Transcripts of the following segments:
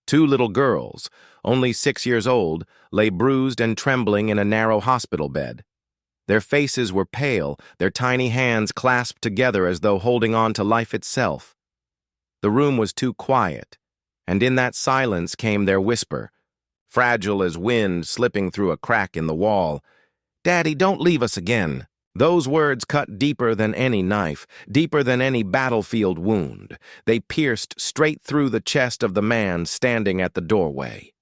Two little girls, only 6 years old, lay bruised and trembling in a narrow hospital bed. Their faces were pale, their tiny hands clasped together as though holding on to life itself. The room was too quiet, and in that silence came their whisper, fragile as wind slipping through a crack in the wall. "Daddy, don't leave us again." Those words cut deeper than any knife, deeper than any battlefield wound. They pierced straight through the chest of the man standing at the doorway.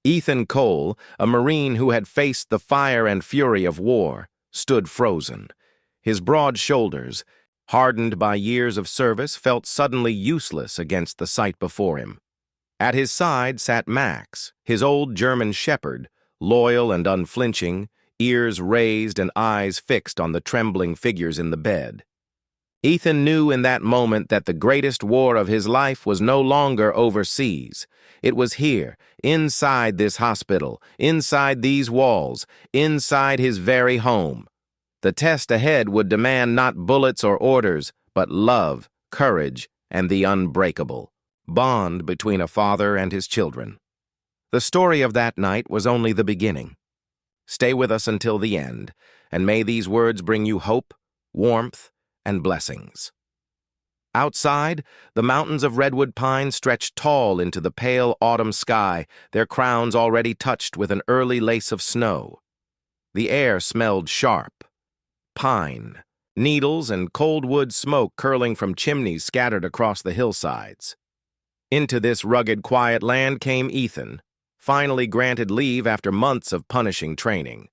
Ethan Cole, a Marine who had faced the fire and fury of war, stood frozen. His broad shoulders, hardened by years of service, felt suddenly useless against the sight before him. At his side sat Max, his old German shepherd, loyal and unflinching, ears raised and eyes fixed on the trembling figures in the bed. Ethan knew in that moment that the greatest war of his life was no longer overseas. It was here, inside this hospital, inside these walls, inside his very home. The test ahead would demand not bullets or orders, but love, courage, and the unbreakable bond between a father and his children. The story of that night was only the beginning. Stay with us until the end, and may these words bring you hope, warmth, and blessings. Outside, the mountains of redwood pine stretched tall into the pale autumn sky, their crowns already touched with an early lace of snow. The air smelled sharp. Pine, needles, and cold wood smoke curling from chimneys scattered across the hillsides. Into this rugged, quiet land came Ethan, finally granted leave after months of punishing training.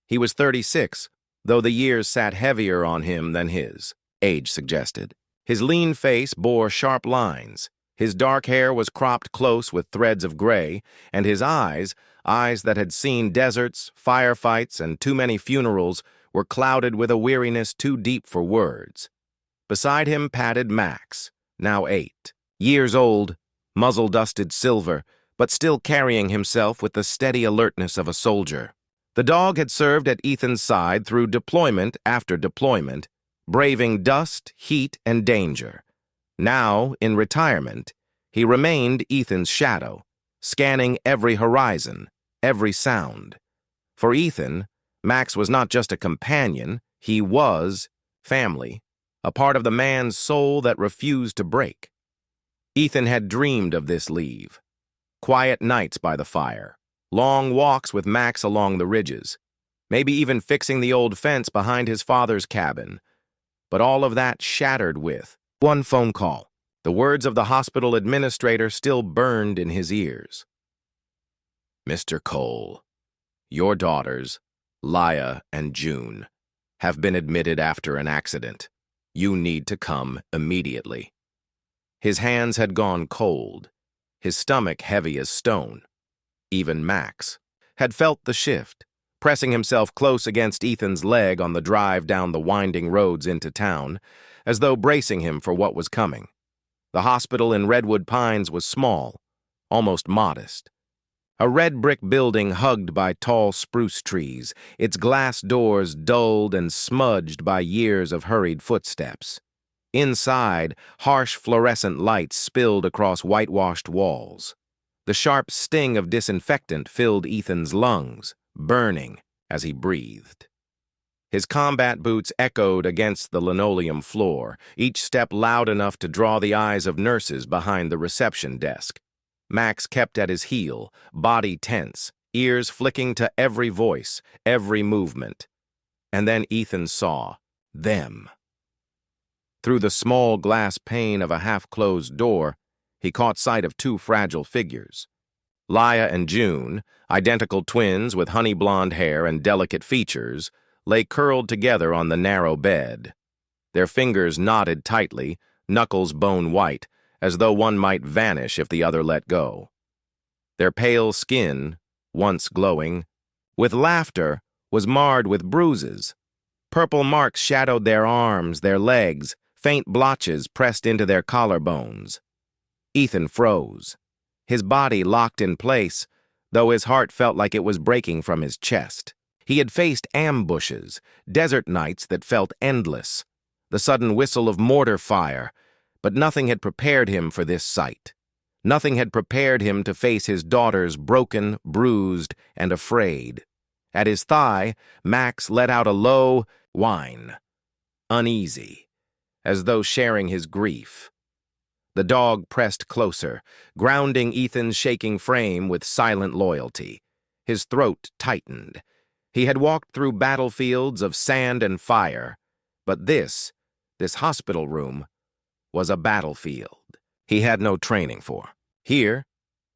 He was 36, though the years sat heavier on him than his age suggested. His lean face bore sharp lines, his dark hair was cropped close with threads of gray, and his eyes that had seen deserts, firefights, and too many funerals, were clouded with a weariness too deep for words. Beside him padded Max, now 8 years old, muzzle-dusted silver, but still carrying himself with the steady alertness of a soldier. The dog had served at Ethan's side through deployment after deployment, braving dust, heat, and danger. Now, in retirement, he remained Ethan's shadow, scanning every horizon, every sound. For Ethan, Max was not just a companion, he was family, a part of the man's soul that refused to break. Ethan had dreamed of this leave. Quiet nights by the fire, long walks with Max along the ridges, maybe even fixing the old fence behind his father's cabin. But all of that shattered with one phone call. The words of the hospital administrator still burned in his ears. "Mr. Cole, your daughters, Laya and June, have been admitted after an accident. You need to come immediately." His hands had gone cold, his stomach heavy as stone. Even Max had felt the shift, pressing himself close against Ethan's leg on the drive down the winding roads into town, as though bracing him for what was coming. The hospital in Redwood Pines was small, almost modest. A red brick building hugged by tall spruce trees, its glass doors dulled and smudged by years of hurried footsteps. Inside, harsh fluorescent lights spilled across whitewashed walls. The sharp sting of disinfectant filled Ethan's lungs, burning as he breathed. His combat boots echoed against the linoleum floor, each step loud enough to draw the eyes of nurses behind the reception desk. Max kept at his heel, body tense, ears flicking to every voice, every movement. And then Ethan saw them. Through the small glass pane of a half-closed door, he caught sight of two fragile figures. Laya and June, identical twins with honey-blonde hair and delicate features, lay curled together on the narrow bed. Their fingers knotted tightly, knuckles bone-white, as though one might vanish if the other let go. Their pale skin, once glowing, with laughter, was marred with bruises. Purple marks shadowed their arms, their legs, faint blotches pressed into their collarbones. Ethan froze, his body locked in place, though his heart felt like it was breaking from his chest. He had faced ambushes, desert nights that felt endless, the sudden whistle of mortar fire, but nothing had prepared him for this sight. Nothing had prepared him to face his daughters broken, bruised, and afraid. At his thigh, Max let out a low whine, uneasy, as though sharing his grief. The dog pressed closer, grounding Ethan's shaking frame with silent loyalty. His throat tightened. He had walked through battlefields of sand and fire, but this hospital room, was a battlefield he had no training for. Here,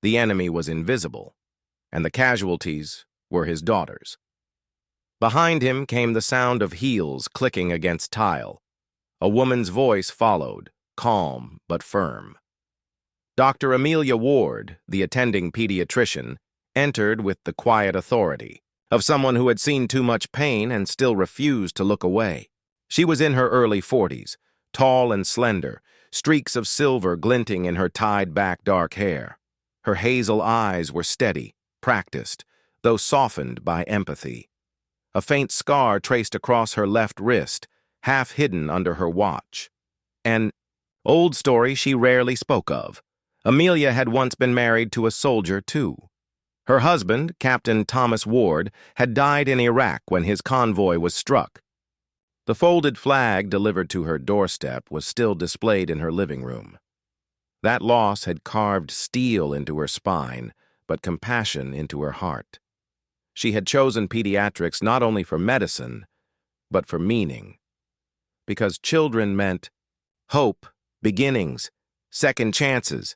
the enemy was invisible, and the casualties were his daughters. Behind him came the sound of heels clicking against tile. A woman's voice followed, calm but firm. Dr. Amelia Ward, the attending pediatrician, entered with the quiet authority of someone who had seen too much pain and still refused to look away. She was in her early 40s, tall and slender, streaks of silver glinting in her tied-back dark hair. Her hazel eyes were steady, practiced, though softened by empathy. A faint scar traced across her left wrist, half hidden under her watch. An old story she rarely spoke of. Amelia had once been married to a soldier, too. Her husband, Captain Thomas Ward, had died in Iraq when his convoy was struck. The folded flag delivered to her doorstep was still displayed in her living room. That loss had carved steel into her spine, but compassion into her heart. She had chosen pediatrics not only for medicine, but for meaning. Because children meant hope, beginnings, second chances.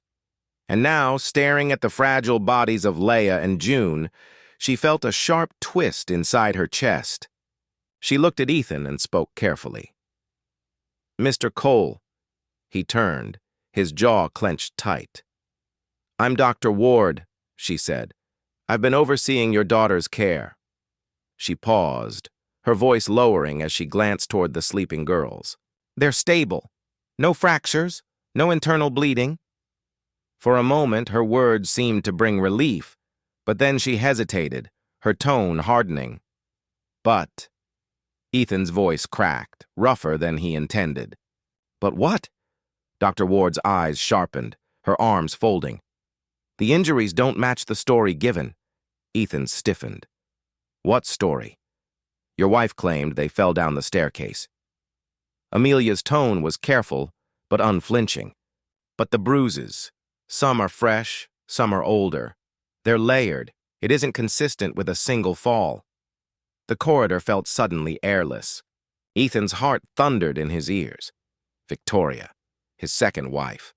And now, staring at the fragile bodies of Leia and June, she felt a sharp twist inside her chest. She looked at Ethan and spoke carefully. "Mr. Cole." He turned, his jaw clenched tight. "I'm Dr. Ward," she said. "I've been overseeing your daughter's care." She paused, her voice lowering as she glanced toward the sleeping girls. "They're stable. No fractures, no internal bleeding." For a moment, her words seemed to bring relief, but then she hesitated, her tone hardening. "But..." Ethan's voice cracked, rougher than he intended. "But what?" Dr. Ward's eyes sharpened, her arms folding. "The injuries don't match the story given." Ethan stiffened. "What story?" "Your wife claimed they fell down the staircase." Amelia's tone was careful, but unflinching. "But the bruises, some are fresh, some are older. They're layered. It isn't consistent with a single fall." The corridor felt suddenly airless. Ethan's heart thundered in his ears. Victoria, his second wife.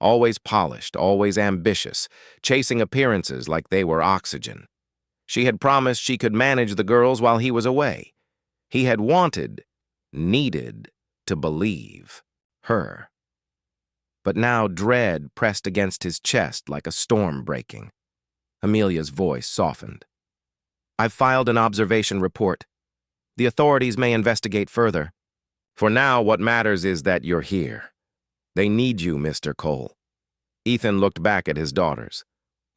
Always polished, always ambitious, chasing appearances like they were oxygen. She had promised she could manage the girls while he was away. He had needed to believe her. But now dread pressed against his chest like a storm breaking. Amelia's voice softened. "I've filed an observation report. The authorities may investigate further. For now, what matters is that you're here. They need you, Mr. Cole." Ethan looked back at his daughters.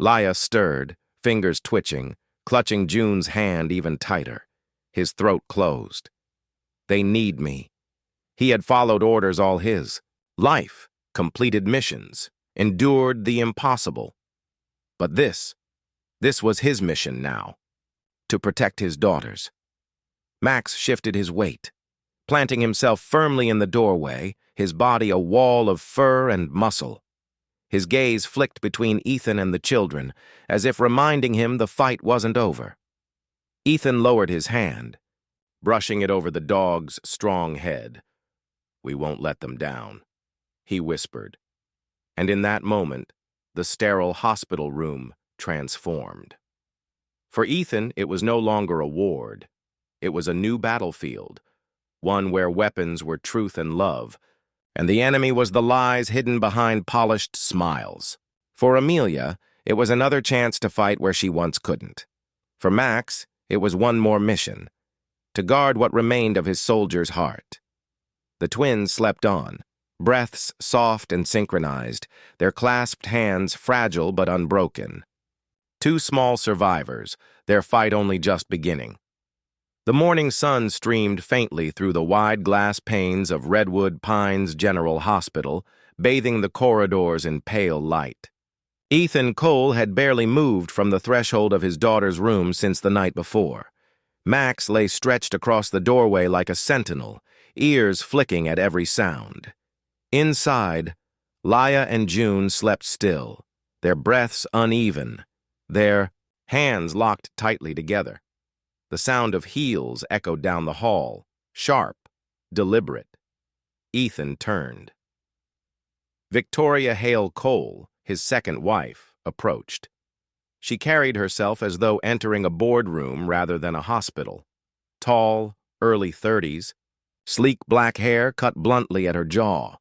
Leia stirred, fingers twitching, clutching June's hand even tighter. His throat closed. "They need me." He had followed orders all his life, completed missions, endured the impossible. But this was his mission now. To protect his daughters. Max shifted his weight, planting himself firmly in the doorway, his body a wall of fur and muscle. His gaze flicked between Ethan and the children, as if reminding him the fight wasn't over. Ethan lowered his hand, brushing it over the dog's strong head. "We won't let them down," he whispered. And in that moment, the sterile hospital room transformed. For Ethan, it was no longer a ward. It was a new battlefield, one where weapons were truth and love, and the enemy was the lies hidden behind polished smiles. For Amelia, it was another chance to fight where she once couldn't. For Max, it was one more mission, to guard what remained of his soldier's heart. The twins slept on, breaths soft and synchronized, their clasped hands fragile but unbroken. Two small survivors, their fight only just beginning. The morning sun streamed faintly through the wide glass panes of Redwood Pines General Hospital, bathing the corridors in pale light. Ethan Cole had barely moved from the threshold of his daughter's room since the night before. Max lay stretched across the doorway like a sentinel, ears flicking at every sound. Inside, Laya and June slept still, their breaths uneven, their hands locked tightly together. The sound of heels echoed down the hall, sharp, deliberate. Ethan turned. Victoria Hale Cole, his second wife, approached. She carried herself as though entering a boardroom rather than a hospital. Tall, early 30s, sleek black hair cut bluntly at her jaw.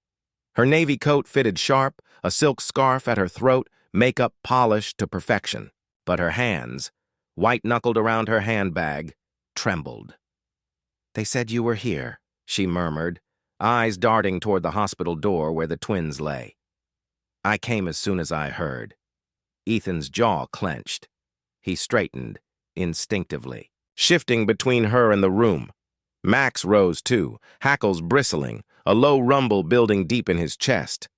Her navy coat fitted sharp, a silk scarf at her throat, makeup polished to perfection. But her hands, white-knuckled around her handbag, trembled. "They said you were here," she murmured, eyes darting toward the hospital door where the twins lay. "I came as soon as I heard." Ethan's jaw clenched. He straightened, instinctively, shifting between her and the room. Max rose too, hackles bristling, a low rumble building deep in his chest.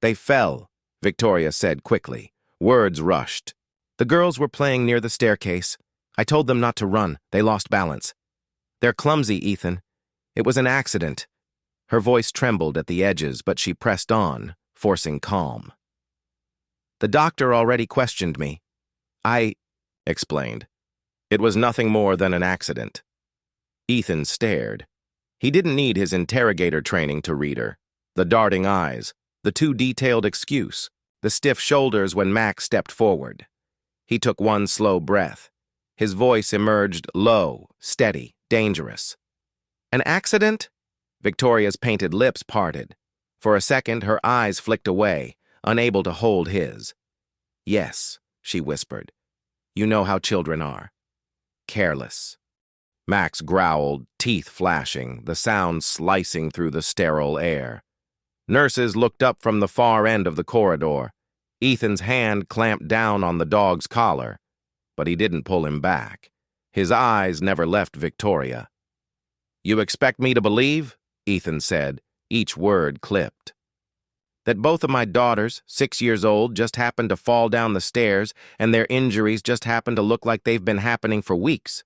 "They fell," Victoria said quickly. Words rushed. "The girls were playing near the staircase. I told them not to run. They lost balance. They're clumsy, Ethan. It was an accident." Her voice trembled at the edges, but she pressed on, forcing calm. "The doctor already questioned me. I explained. It was nothing more than an accident." Ethan stared. He didn't need his interrogator training to read her. The darting eyes, the too detailed excuse, the stiff shoulders when Max stepped forward. He took one slow breath. His voice emerged low, steady, dangerous. "An accident?" Victoria's painted lips parted. For a second, her eyes flicked away, unable to hold his. "Yes," she whispered. "You know how children are. Careless." Max growled, teeth flashing, the sound slicing through the sterile air. Nurses looked up from the far end of the corridor. Ethan's hand clamped down on the dog's collar, but he didn't pull him back. His eyes never left Victoria. "You expect me to believe," Ethan said, each word clipped, "that both of my daughters, 6 years old, just happened to fall down the stairs and their injuries just happen to look like they've been happening for weeks?"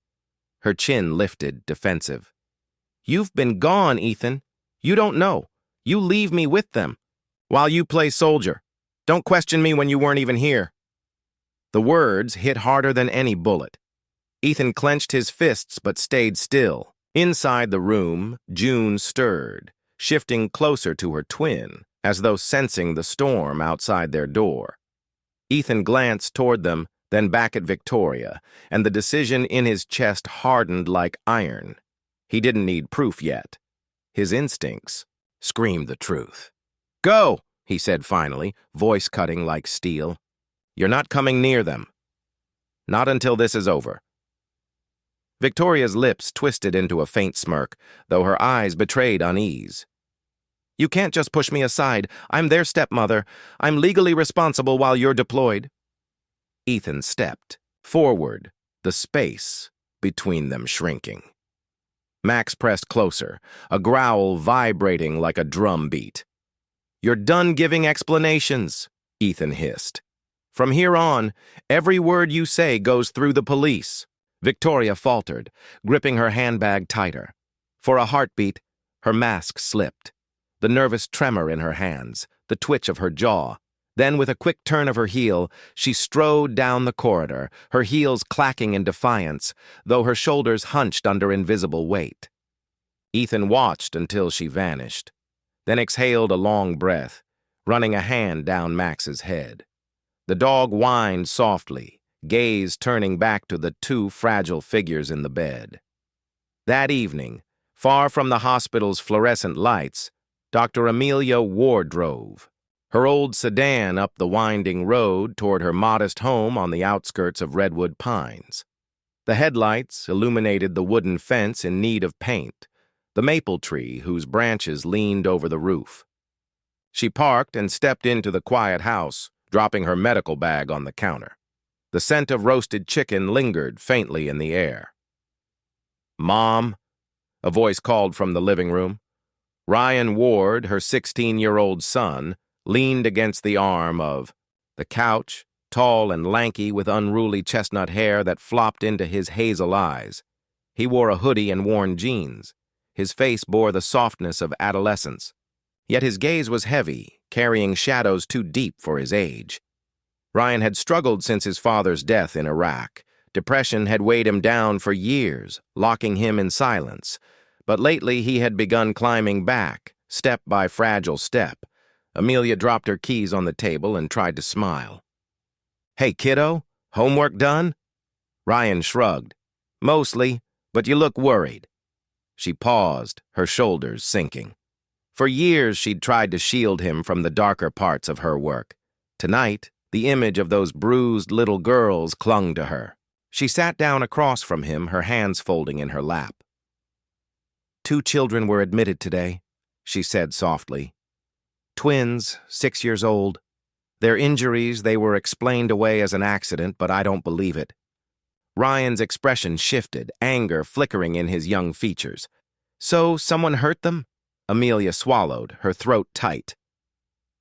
Her chin lifted, defensive. "You've been gone, Ethan. You don't know. You leave me with them. While you play soldier. Don't question me when you weren't even here." The words hit harder than any bullet. Ethan clenched his fists but stayed still. Inside the room, June stirred, shifting closer to her twin, as though sensing the storm outside their door. Ethan glanced toward them, then back at Victoria, and the decision in his chest hardened like iron. He didn't need proof yet. His instincts screamed the truth. "Go," he said finally, voice cutting like steel. "You're not coming near them. Not until this is over." Victoria's lips twisted into a faint smirk, though her eyes betrayed unease. "You can't just push me aside. I'm their stepmother. I'm legally responsible while you're deployed." Ethan stepped forward, the space between them shrinking. Max pressed closer, a growl vibrating like a drum beat. "You're done giving explanations," Ethan hissed. "From here on, every word you say goes through the police." Victoria faltered, gripping her handbag tighter. For a heartbeat, her mask slipped. The nervous tremor in her hands, the twitch of her jaw. Then, with a quick turn of her heel, she strode down the corridor, her heels clacking in defiance, though her shoulders hunched under invisible weight. Ethan watched until she vanished, then exhaled a long breath, running a hand down Max's head. The dog whined softly, gaze turning back to the two fragile figures in the bed. That evening, far from the hospital's fluorescent lights, Dr. Amelia Ward drove, her old sedan up the winding road toward her modest home on the outskirts of Redwood Pines. The headlights illuminated the wooden fence in need of paint, the maple tree whose branches leaned over the roof. She parked and stepped into the quiet house, dropping her medical bag on the counter. The scent of roasted chicken lingered faintly in the air. "Mom," a voice called from the living room. Ryan Ward, her 16-year-old son, leaned against the arm of The couch, tall and lanky with unruly chestnut hair that flopped into his hazel eyes. He wore a hoodie and worn jeans. His face bore the softness of adolescence. Yet his gaze was heavy, carrying shadows too deep for his age. Ryan had struggled since his father's death in Iraq. Depression had weighed him down for years, locking him in silence. But lately he had begun climbing back, step by fragile step. Amelia dropped her keys on the table and tried to smile. "Hey, kiddo, homework done?" Ryan shrugged. "Mostly, but you look worried." She paused, her shoulders sinking. For years she'd tried to shield him from the darker parts of her work. Tonight, the image of those bruised little girls clung to her. She sat down across from him, her hands folding in her lap. "2 children were admitted today," she said softly. "Twins, 6 years old. Their injuries, they were explained away as an accident, but I don't believe it." Ryan's expression shifted, anger flickering in his young features. "So someone hurt them?" Amelia swallowed, her throat tight.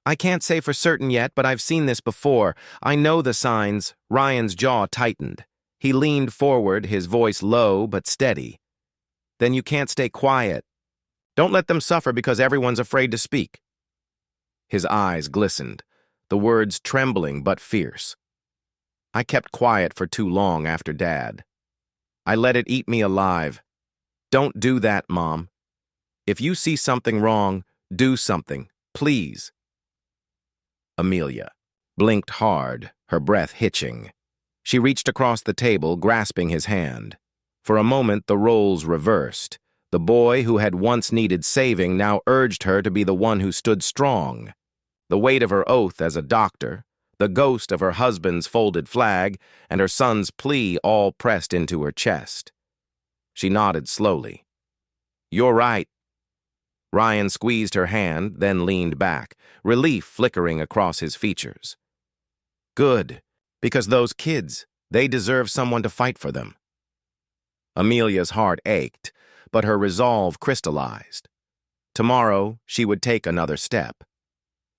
"I can't say for certain yet, but I've seen this before. I know the signs." Ryan's jaw tightened. He leaned forward, his voice low but steady. "Then you can't stay quiet. Don't let them suffer because everyone's afraid to speak." His eyes glistened, the words trembling but fierce. "I kept quiet for too long after Dad. I let it eat me alive. Don't do that, Mom. If you see something wrong, do something, please." Amelia blinked hard, her breath hitching. She reached across the table, grasping his hand. For a moment, the roles reversed. The boy who had once needed saving now urged her to be the one who stood strong. The weight of her oath as a doctor, the ghost of her husband's folded flag, and her son's plea all pressed into her chest. She nodded slowly. "You're right." Ryan squeezed her hand, then leaned back, relief flickering across his features. "Good, because those kids, they deserve someone to fight for them." Amelia's heart ached, but her resolve crystallized. Tomorrow, she would take another step.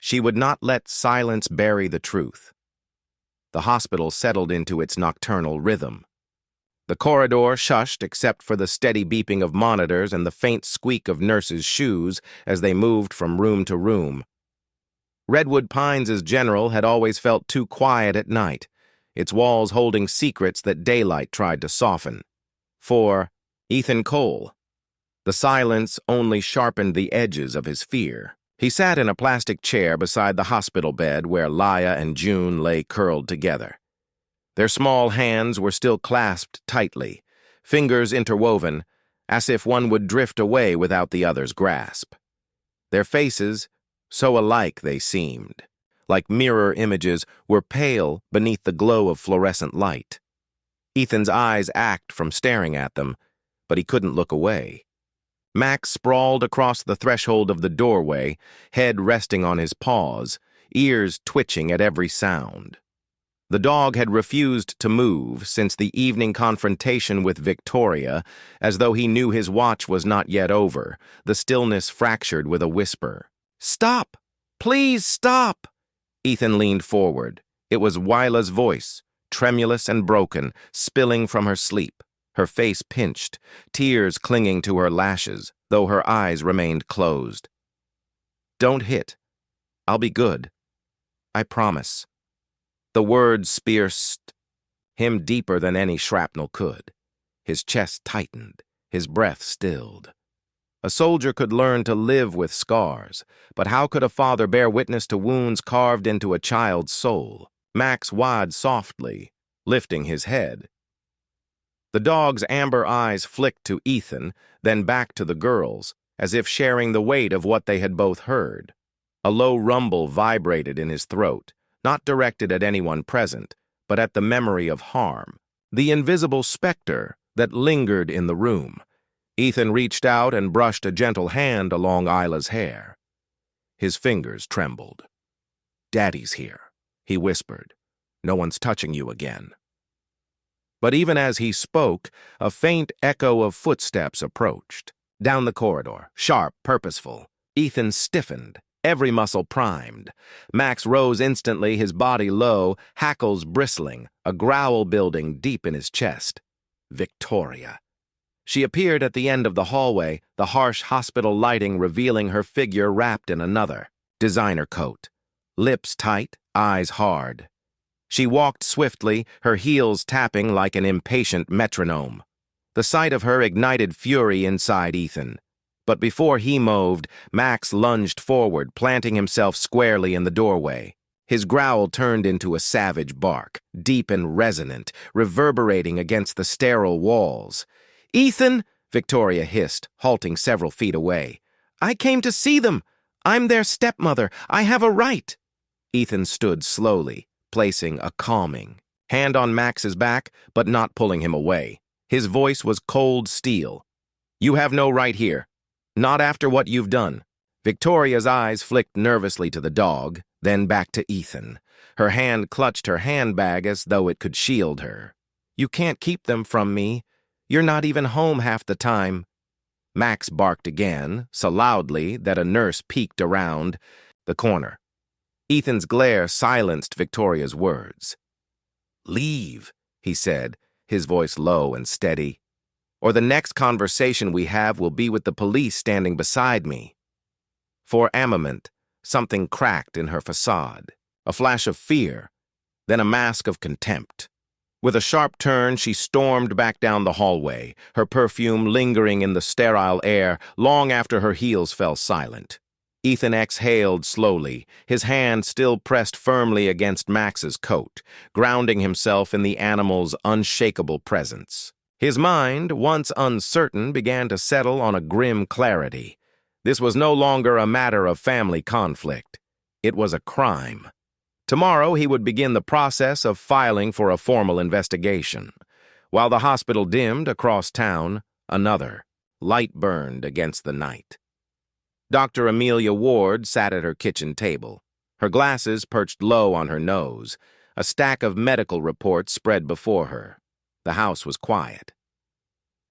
She would not let silence bury the truth. The hospital settled into its nocturnal rhythm. The corridor shushed except for the steady beeping of monitors and the faint squeak of nurses' shoes as they moved from room to room. Redwood Pines' general had always felt too quiet at night, its walls holding secrets that daylight tried to soften. For Ethan Cole, the silence only sharpened the edges of his fear. He sat in a plastic chair beside the hospital bed where Laya and June lay curled together. Their small hands were still clasped tightly, fingers interwoven, as if one would drift away without the other's grasp. Their faces, so alike they seemed, like mirror images, were pale beneath the glow of fluorescent light. Ethan's eyes ached from staring at them, but he couldn't look away. Max sprawled across the threshold of the doorway, head resting on his paws, ears twitching at every sound. The dog had refused to move since the evening confrontation with Victoria, as though he knew his watch was not yet over, the stillness fractured with a whisper. "Stop! Please stop!" Ethan leaned forward. It was Wyla's voice, tremulous and broken, spilling from her sleep, her face pinched, tears clinging to her lashes, though her eyes remained closed. "Don't hit. I'll be good. I promise." The words pierced him deeper than any shrapnel could. His chest tightened, his breath stilled. A soldier could learn to live with scars, but how could a father bear witness to wounds carved into a child's soul? Max whined softly, lifting his head. The dog's amber eyes flicked to Ethan, then back to the girls, as if sharing the weight of what they had both heard. A low rumble vibrated in his throat, not directed at anyone present, but at the memory of harm, the invisible specter that lingered in the room. Ethan reached out and brushed a gentle hand along Isla's hair. His fingers trembled. "Daddy's here," he whispered. "No one's touching you again." But even as he spoke, a faint echo of footsteps approached. Down the corridor, sharp, purposeful, Ethan stiffened. every muscle primed. Max rose instantly, his body low, hackles bristling, a growl building deep in his chest. Victoria. She appeared at the end of the hallway, the harsh hospital lighting revealing her figure wrapped in another designer coat. Lips tight, eyes hard. She walked swiftly, her heels tapping like an impatient metronome. The sight of her ignited fury inside Ethan. But before he moved, Max lunged forward, planting himself squarely in the doorway. His growl turned into a savage bark, deep and resonant, reverberating against the sterile walls. "Ethan!" Victoria hissed, halting several feet away. "I came to see them! I'm their stepmother! I have a right!" Ethan stood slowly, placing a calming hand on Max's back, but not pulling him away. His voice was cold steel. "You have no right here. Not after what you've done." Victoria's eyes flicked nervously to the dog, then back to Ethan. Her hand clutched her handbag as though it could shield her. "You can't keep them from me. You're not even home half the time." Max barked again, so loudly that a nurse peeked around the corner. Ethan's glare silenced Victoria's words. "Leave," he said, his voice low and steady, "or the next conversation we have will be with the police standing beside me." For a moment, something cracked in her facade, a flash of fear, then a mask of contempt. With a sharp turn, she stormed back down the hallway, her perfume lingering in the sterile air long after her heels fell silent. Ethan exhaled slowly, his hand still pressed firmly against Max's coat, grounding himself in the animal's unshakable presence. His mind, once uncertain, began to settle on a grim clarity. This was no longer a matter of family conflict. It was a crime. Tomorrow he would begin the process of filing for a formal investigation. While the hospital dimmed across town, another light burned against the night. Dr. Amelia Ward sat at her kitchen table, her glasses perched low on her nose, a stack of medical reports spread before her. The house was quiet.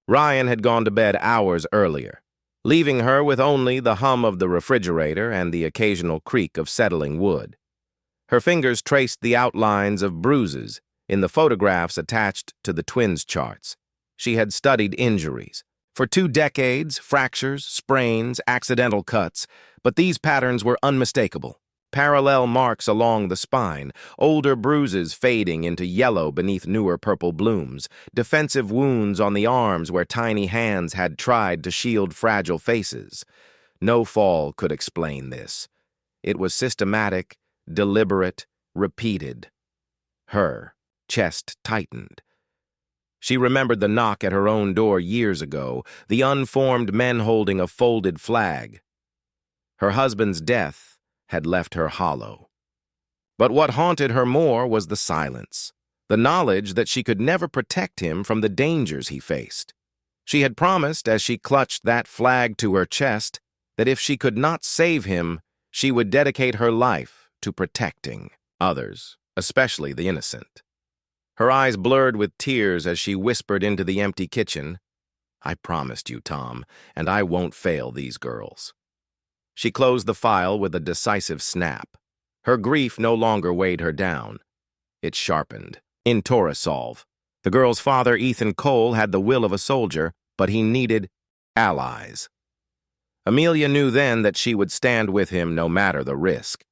Ryan had gone to bed hours earlier, leaving her with only the hum of the refrigerator and the occasional creak of settling wood. Her fingers traced the outlines of bruises in the photographs attached to the twins' charts. She had studied injuries. For 2 decades, fractures, sprains, accidental cuts, but these patterns were unmistakable. Parallel marks along the spine, older bruises fading into yellow beneath newer purple blooms, defensive wounds on the arms where tiny hands had tried to shield fragile faces. No fall could explain this. It was systematic, deliberate, repeated. Her chest tightened. She remembered the knock at her own door years ago, the unformed men holding a folded flag. Her husband's death had left her hollow. But what haunted her more was the silence, the knowledge that she could never protect him from the dangers he faced. She had promised, as she clutched that flag to her chest, that if she could not save him, she would dedicate her life to protecting others, especially the innocent. Her eyes blurred with tears as she whispered into the empty kitchen, "I promised you, Tom, and I won't fail these girls." She closed the file with a decisive snap. Her grief no longer weighed her down. It sharpened. In Torosolve, the girl's father, Ethan Cole, had the will of a soldier, but he needed allies. Amelia knew then that she would stand with him no matter the risk.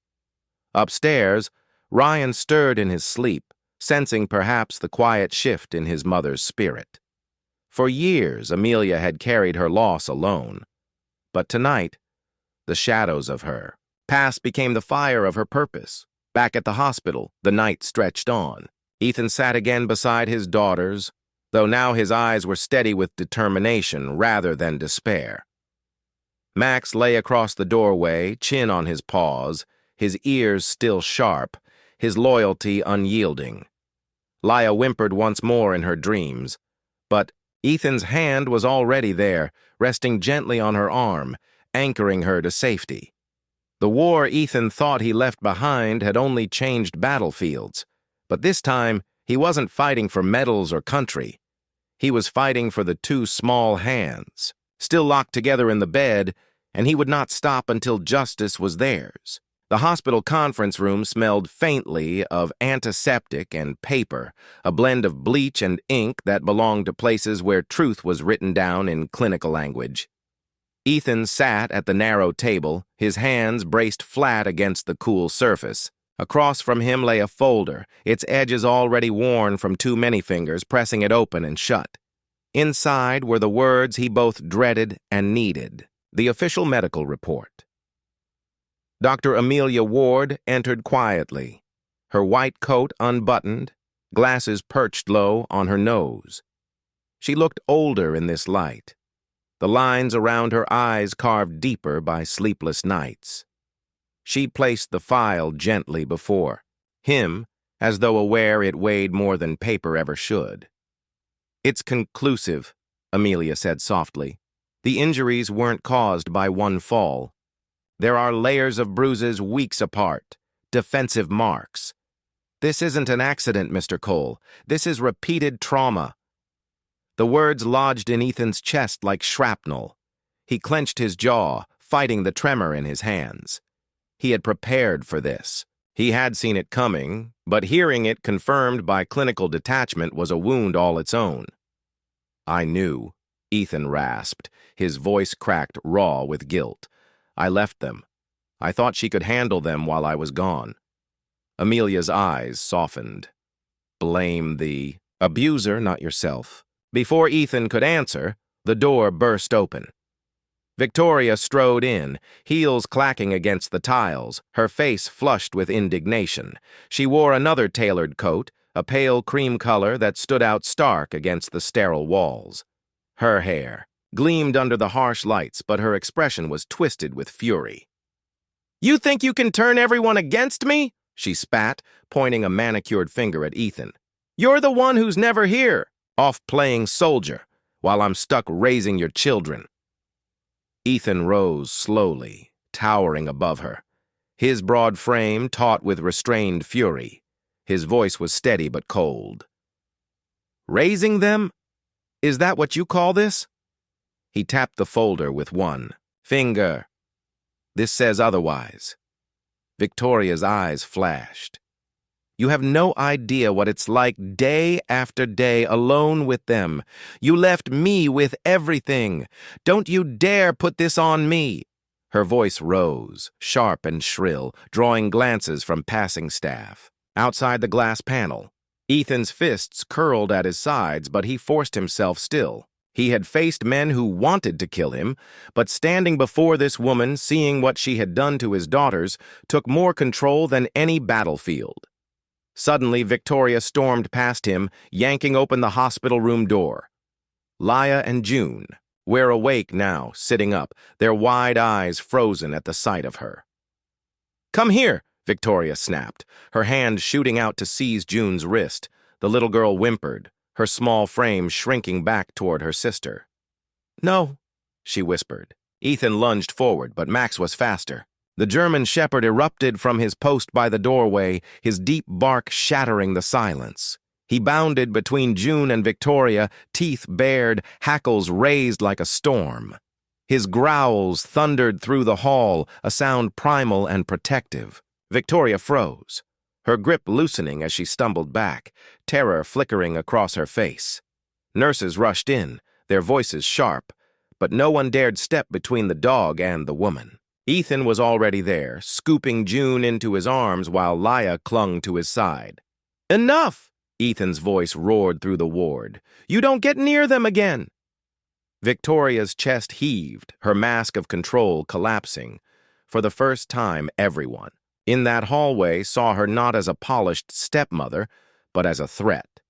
Upstairs, Ryan stirred in his sleep, sensing perhaps the quiet shift in his mother's spirit. For years, Amelia had carried her loss alone. But tonight, the shadows of her past became the fire of her purpose. Back at the hospital, the night stretched on. Ethan sat again beside his daughters, though now his eyes were steady with determination rather than despair. Max lay across the doorway, chin on his paws, his ears still sharp, his loyalty unyielding. Laya whimpered once more in her dreams, but Ethan's hand was already there, resting gently on her arm, anchoring her to safety. The war Ethan thought he left behind had only changed battlefields, but this time he wasn't fighting for medals or country. He was fighting for the 2 small hands, still locked together in the bed, and he would not stop until justice was theirs. The hospital conference room smelled faintly of antiseptic and paper, a blend of bleach and ink that belonged to places where truth was written down in clinical language. Ethan sat at the narrow table, his hands braced flat against the cool surface. Across from him lay a folder, its edges already worn from too many fingers pressing it open and shut. Inside were the words he both dreaded and needed: the official medical report. Dr. Amelia Ward entered quietly, her white coat unbuttoned, glasses perched low on her nose. She looked older in this light, the lines around her eyes carved deeper by sleepless nights. She placed the file gently before him, as though aware it weighed more than paper ever should. "It's conclusive," Amelia said softly. "The injuries weren't caused by one fall. There are layers of bruises weeks apart, defensive marks. This isn't an accident, Mr. Cole. This is repeated trauma." The words lodged in Ethan's chest like shrapnel. He clenched his jaw, fighting the tremor in his hands. He had prepared for this. He had seen it coming, but hearing it confirmed by clinical detachment was a wound all its own. "I knew," Ethan rasped, his voice cracked raw with guilt. "I left them. I thought she could handle them while I was gone." Amelia's eyes softened. "Blame the abuser, not yourself." Before Ethan could answer, the door burst open. Victoria strode in, heels clacking against the tiles, her face flushed with indignation. She wore another tailored coat, a pale cream color that stood out stark against the sterile walls. Her hair gleamed under the harsh lights, but her expression was twisted with fury. "You think you can turn everyone against me?" she spat, pointing a manicured finger at Ethan. "You're the one who's never here, off playing soldier, while I'm stuck raising your children." Ethan rose slowly, towering above her, his broad frame taut with restrained fury. His voice was steady but cold. "Raising them? Is that what you call this?" He tapped the folder with one finger. "This says otherwise." Victoria's eyes flashed. "You have no idea what it's like day after day alone with them. You left me with everything. Don't you dare put this on me." Her voice rose, sharp and shrill, drawing glances from passing staff. Outside the glass panel, Ethan's fists curled at his sides, but he forced himself still. He had faced men who wanted to kill him, but standing before this woman, seeing what she had done to his daughters, took more control than any battlefield. Suddenly, Victoria stormed past him, yanking open the hospital room door. Laya and June were awake now, sitting up, their wide eyes frozen at the sight of her. "Come here," Victoria snapped, her hand shooting out to seize June's wrist. The little girl whimpered, her small frame shrinking back toward her sister. "No," she whispered. Ethan lunged forward, but Max was faster. The German shepherd erupted from his post by the doorway, his deep bark shattering the silence. He bounded between June and Victoria, teeth bared, hackles raised like a storm. His growls thundered through the hall, a sound primal and protective. Victoria froze, her grip loosening as she stumbled back, terror flickering across her face. Nurses rushed in, their voices sharp, but no one dared step between the dog and the woman. Ethan was already there, scooping June into his arms while Laya clung to his side. "Enough!" Ethan's voice roared through the ward. "You don't get near them again!" Victoria's chest heaved, her mask of control collapsing. For the first time, everyone in that hallway saw her not as a polished stepmother, but as a threat.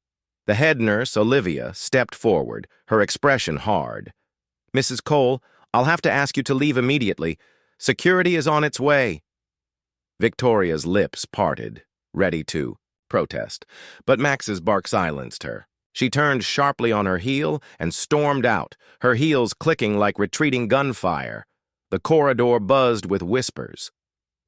The head nurse, Olivia, stepped forward, her expression hard. "Mrs. Cole, I'll have to ask you to leave immediately. Security is on its way." Victoria's lips parted, ready to protest, but Max's bark silenced her. She turned sharply on her heel and stormed out, her heels clicking like retreating gunfire. The corridor buzzed with whispers.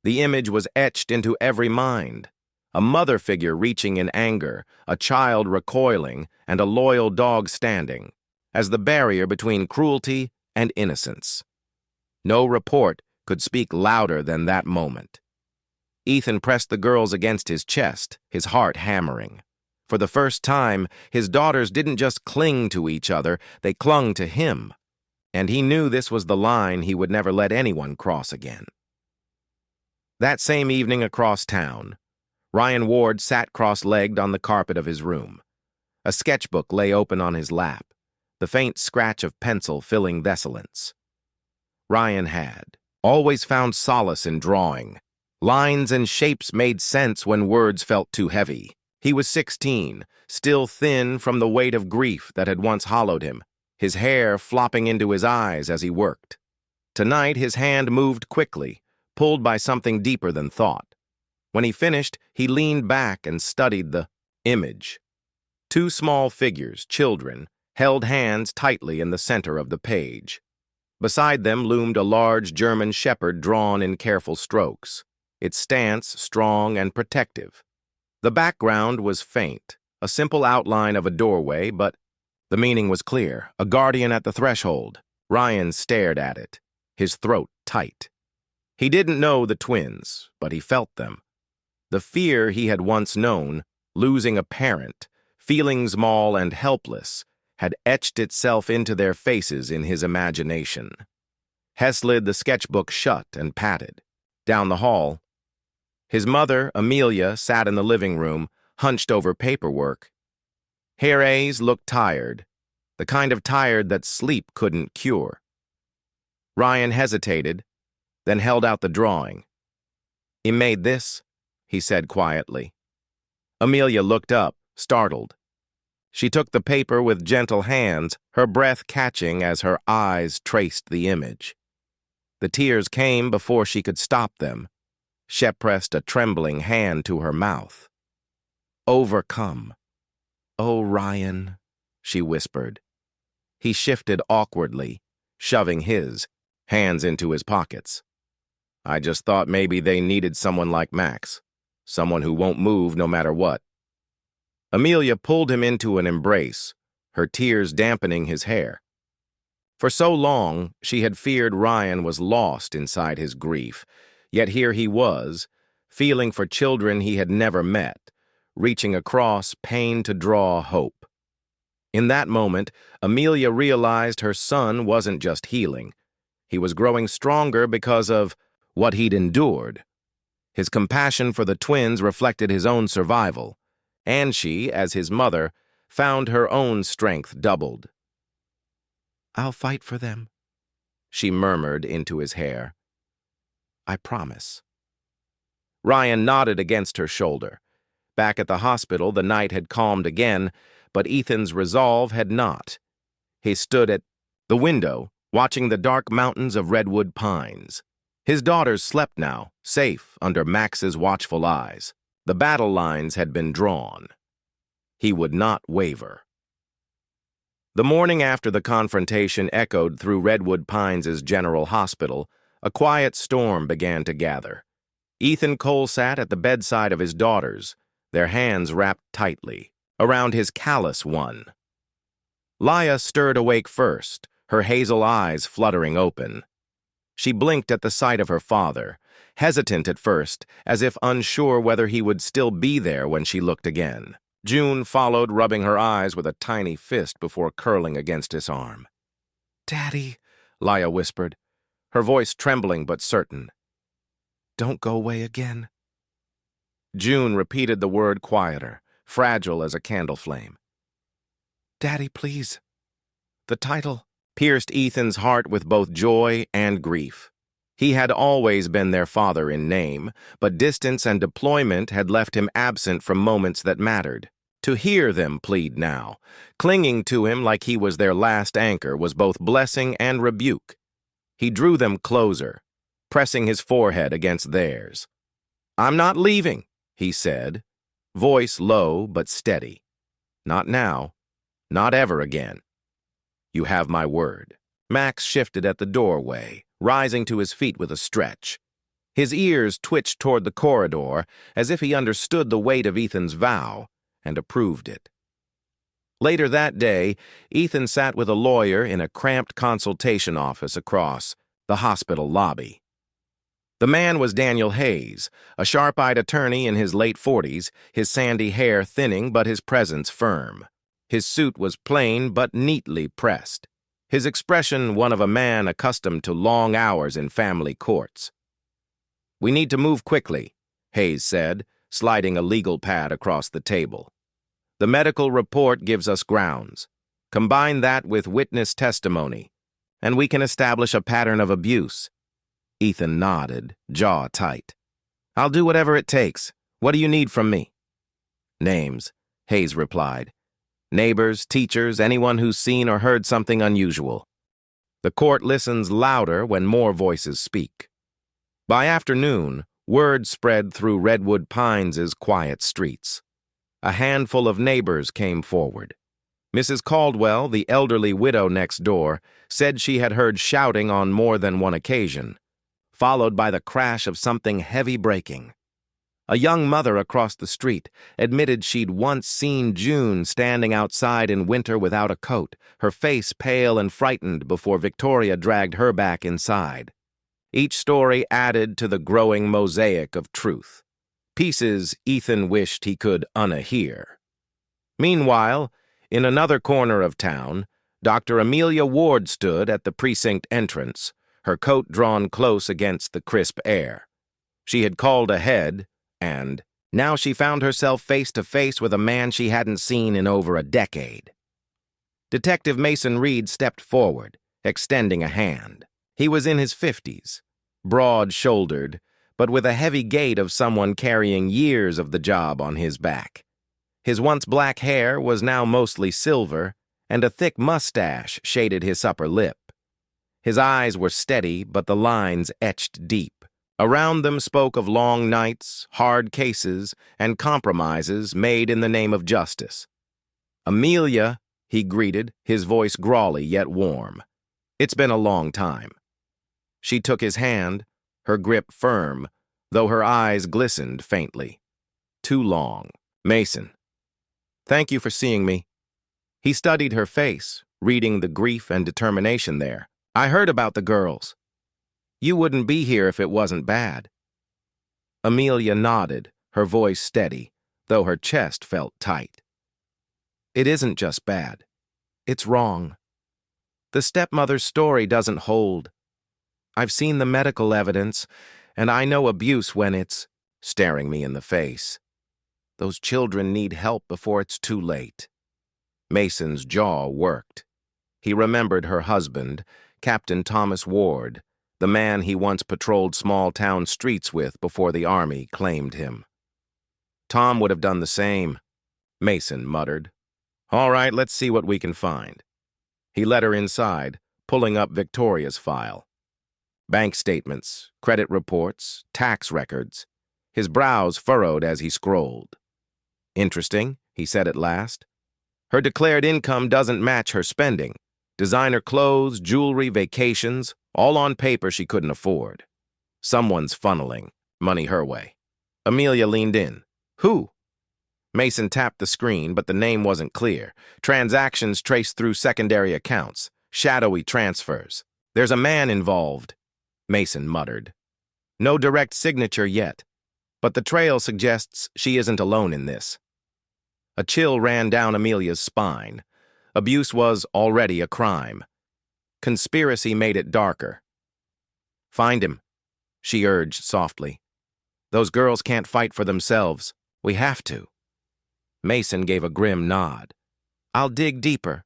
The image was etched into every mind. A mother figure reaching in anger, a child recoiling, and a loyal dog standing, as the barrier between cruelty and innocence. No report could speak louder than that moment. Ethan pressed the girls against his chest, his heart hammering. For the first time, his daughters didn't just cling to each other, they clung to him. And he knew this was the line he would never let anyone cross again. That same evening across town, Ryan Ward sat cross-legged on the carpet of his room. A sketchbook lay open on his lap, the faint scratch of pencil filling the silence. Ryan had always found solace in drawing. Lines and shapes made sense when words felt too heavy. He was 16, still thin from the weight of grief that had once hollowed him, his hair flopping into his eyes as he worked. Tonight, his hand moved quickly, pulled by something deeper than thought. When he finished, he leaned back and studied the image. Two small figures, children, held hands tightly in the center of the page. Beside them loomed a large German shepherd drawn in careful strokes, its stance strong and protective. The background was faint, a simple outline of a doorway, but the meaning was clear, a guardian at the threshold. Ryan stared at it, his throat tight. He didn't know the twins, but he felt them. The fear he had once known, losing a parent, feeling small and helpless, had etched itself into their faces in his imagination. Hess slid the sketchbook shut and patted. Down the hall, his mother, Amelia, sat in the living room, hunched over paperwork. Therese looked tired, the kind of tired that sleep couldn't cure. Ryan hesitated, then held out the drawing. "He made this," he said quietly. Amelia looked up, startled. She took the paper with gentle hands, her breath catching as her eyes traced the image. The tears came before she could stop them. Shep pressed a trembling hand to her mouth. "Overcome. Oh, Ryan," she whispered. He shifted awkwardly, shoving his hands into his pockets. "I just thought maybe they needed someone like Max, someone who won't move no matter what." Amelia pulled him into an embrace, her tears dampening his hair. For so long, she had feared Ryan was lost inside his grief, yet here he was, feeling for children he had never met, reaching across pain to draw hope. In that moment, Amelia realized her son wasn't just healing. He was growing stronger because of what he'd endured. His compassion for the twins reflected his own survival, and she, as his mother, found her own strength doubled. "I'll fight for them," she murmured into his hair. "I promise." Ryan nodded against her shoulder. Back at the hospital, the night had calmed again, but Ethan's resolve had not. He stood at the window, watching the dark mountains of redwood pines. His daughters slept now, safe under Max's watchful eyes. The battle lines had been drawn. He would not waver. The morning after the confrontation echoed through Redwood Pines' General Hospital, a quiet storm began to gather. Ethan Cole sat at the bedside of his daughters, their hands wrapped tightly around his callous one. Laya stirred awake first, her hazel eyes fluttering open. She blinked at the sight of her father, hesitant at first, as if unsure whether he would still be there when she looked again. June followed, rubbing her eyes with a tiny fist before curling against his arm. "Daddy," Laya whispered, her voice trembling but certain. "Don't go away again." June repeated the word quieter, fragile as a candle flame. "Daddy, please." The title pierced Ethan's heart with both joy and grief. He had always been their father in name, but distance and deployment had left him absent from moments that mattered. To hear them plead now, clinging to him like he was their last anchor, was both blessing and rebuke. He drew them closer, pressing his forehead against theirs. "I'm not leaving," he said, voice low but steady. "Not now, not ever again. You have my word." Max shifted at the doorway, rising to his feet with a stretch. His ears twitched toward the corridor, as if he understood the weight of Ethan's vow and approved it. Later that day, Ethan sat with a lawyer in a cramped consultation office across the hospital lobby. The man was Daniel Hayes, a sharp-eyed attorney in his late 40s, his sandy hair thinning but his presence firm. His suit was plain but neatly pressed, his expression one of a man accustomed to long hours in family courts. "We need to move quickly," Hayes said, sliding a legal pad across the table. "The medical report gives us grounds. Combine that with witness testimony, and we can establish a pattern of abuse." Ethan nodded, jaw tight. "I'll do whatever it takes. What do you need from me?" "Names," Hayes replied. "Neighbors, teachers, anyone who's seen or heard something unusual." The court listens louder when more voices speak. By afternoon, word spread through Redwood Pines' quiet streets. A handful of neighbors came forward. Mrs. Caldwell, the elderly widow next door, said she had heard shouting on more than one occasion, followed by the crash of something heavy breaking. A young mother across the street admitted she'd once seen June standing outside in winter without a coat, her face pale and frightened before Victoria dragged her back inside. Each story added to the growing mosaic of truth, pieces Ethan wished he could unhear. Meanwhile, in another corner of town, Dr. Amelia Ward stood at the precinct entrance, her coat drawn close against the crisp air. She had called ahead, and now she found herself face to face with a man she hadn't seen in over a decade. Detective Mason Reed stepped forward, extending a hand. He was in his 50s, broad-shouldered, but with a heavy gait of someone carrying years of the job on his back. His once black hair was now mostly silver, and a thick mustache shaded his upper lip. His eyes were steady, but the lines etched deep. Around them spoke of long nights, hard cases, and compromises made in the name of justice. "Amelia," he greeted, his voice grawly yet warm. "It's been a long time." She took his hand, her grip firm, though her eyes glistened faintly. "Too long. Mason. Thank you for seeing me." He studied her face, reading the grief and determination there. "I heard about the girls. You wouldn't be here if it wasn't bad." Amelia nodded, her voice steady, though her chest felt tight. "It isn't just bad. It's wrong. The stepmother's story doesn't hold. I've seen the medical evidence, and I know abuse when it's," staring me in the face. "Those children need help before it's too late." Mason's jaw worked. He remembered her husband, Captain Thomas Ward, the man he once patrolled small-town streets with before the Army claimed him. "Tom would have done the same," Mason muttered. "All right, let's see what we can find." He led her inside, pulling up Victoria's file. Bank statements, credit reports, tax records. His brows furrowed as he scrolled. "Interesting," he said at last. "Her declared income doesn't match her spending. Designer clothes, jewelry, vacations, all on paper she couldn't afford. Someone's funneling money her way." Amelia leaned in. "Who?" Mason tapped the screen, but the name wasn't clear. Transactions traced through secondary accounts, shadowy transfers. "There's a man involved," Mason muttered. "No direct signature yet, but the trail suggests she isn't alone in this." A chill ran down Amelia's spine. Abuse was already a crime. Conspiracy made it darker. "Find him," she urged softly. "Those girls can't fight for themselves. We have to." Mason gave a grim nod. "I'll dig deeper.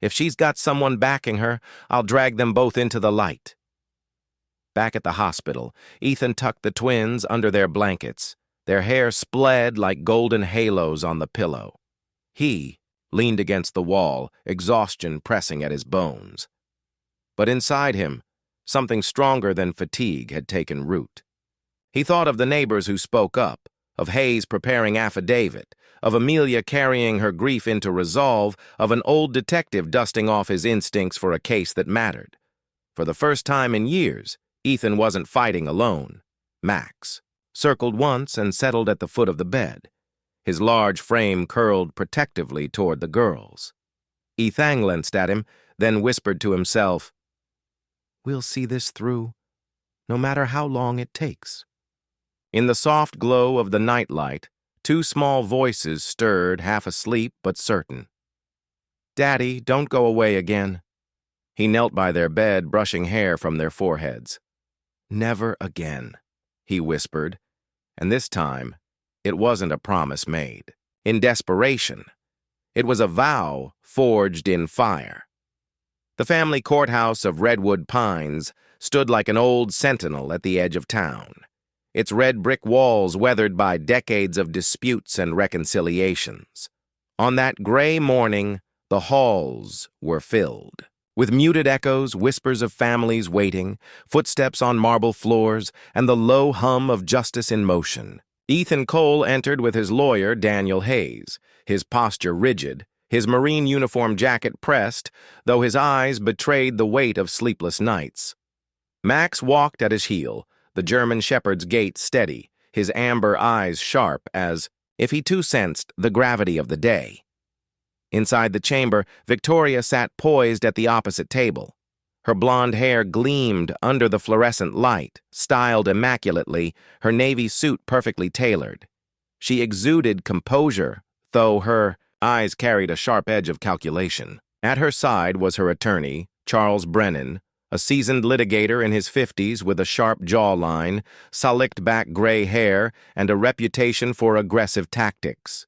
If she's got someone backing her, I'll drag them both into the light." Back at the hospital, Ethan tucked the twins under their blankets, their hair spled like golden halos on the pillow. He leaned against the wall, exhaustion pressing at his bones. But inside him, something stronger than fatigue had taken root. He thought of the neighbors who spoke up, of Hayes preparing affidavit, of Amelia carrying her grief into resolve, of an old detective dusting off his instincts for a case that mattered. For the first time in years, Ethan wasn't fighting alone. Max circled once and settled at the foot of the bed. His large frame curled protectively toward the girls. Ethan glanced at him, then whispered to himself, We'll see this through, no matter how long it takes. In the soft glow of the nightlight, two small voices stirred, half asleep but certain. "Daddy, don't go away again." He knelt by their bed, brushing hair from their foreheads. "Never again," he whispered, and this time, it wasn't a promise made. In desperation, it was a vow forged in fire. The family courthouse of Redwood Pines stood like an old sentinel at the edge of town, its red brick walls weathered by decades of disputes and reconciliations. On that gray morning, the halls were filled with muted echoes, whispers of families waiting, footsteps on marble floors, and the low hum of justice in motion. Ethan Cole entered with his lawyer, Daniel Hayes, his posture rigid, his Marine uniform jacket pressed, though his eyes betrayed the weight of sleepless nights. Max walked at his heel, the German shepherd's gait steady, his amber eyes sharp as if he too sensed the gravity of the day. Inside the chamber, Victoria sat poised at the opposite table. Her blonde hair gleamed under the fluorescent light, styled immaculately, her navy suit perfectly tailored. She exuded composure, though her eyes carried a sharp edge of calculation. At her side was her attorney, Charles Brennan, a seasoned litigator in his 50s with a sharp jawline, slicked-back gray hair, and a reputation for aggressive tactics.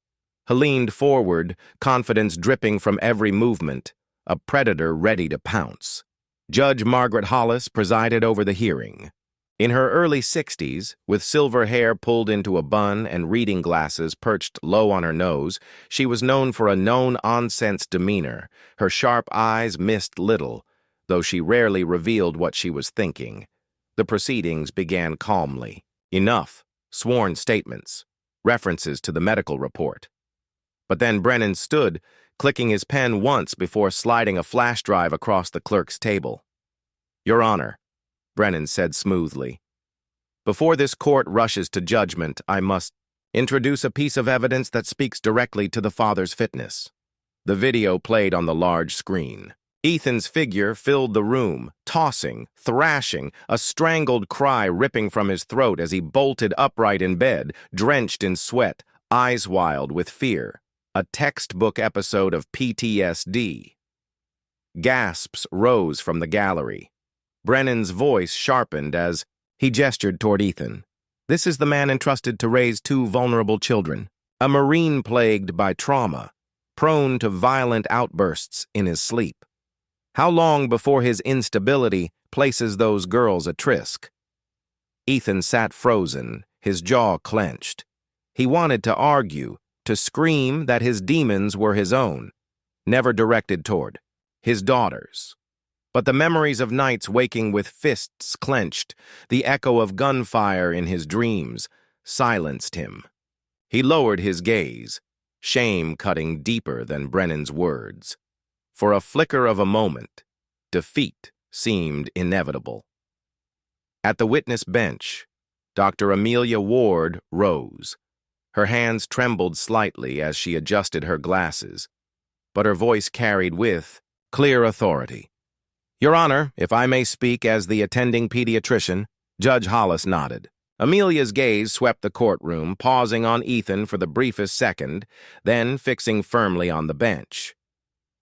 He leaned forward, confidence dripping from every movement, a predator ready to pounce. Judge Margaret Hollis presided over the hearing. In her early 60s, with silver hair pulled into a bun and reading glasses perched low on her nose, she was known for a no-nonsense demeanor. Her sharp eyes missed little, though she rarely revealed what she was thinking. The proceedings began calmly. Enough, sworn statements, references to the medical report. But then Brennan stood, clicking his pen once before sliding a flash drive across the clerk's table. "Your Honor," Brennan said smoothly, "before this court rushes to judgment, I must introduce a piece of evidence that speaks directly to the father's fitness." The video played on the large screen. Ethan's figure filled the room, tossing, thrashing, a strangled cry ripping from his throat as he bolted upright in bed, drenched in sweat, eyes wild with fear. A textbook episode of PTSD. Gasps rose from the gallery. Brennan's voice sharpened as he gestured toward Ethan. "This is the man entrusted to raise two vulnerable children, a Marine plagued by trauma, prone to violent outbursts in his sleep. How long before his instability places those girls at risk?" Ethan sat frozen, his jaw clenched. He wanted to argue, to scream that his demons were his own, never directed toward his daughters. But the memories of nights waking with fists clenched, the echo of gunfire in his dreams, silenced him. He lowered his gaze, shame cutting deeper than Brennan's words. For a flicker of a moment, defeat seemed inevitable. At the witness bench, Dr. Amelia Ward rose. Her hands trembled slightly as she adjusted her glasses, but her voice carried with clear authority. "Your Honor, if I may speak as the attending pediatrician," Judge Hollis nodded. Amelia's gaze swept the courtroom, pausing on Ethan for the briefest second, then fixing firmly on the bench.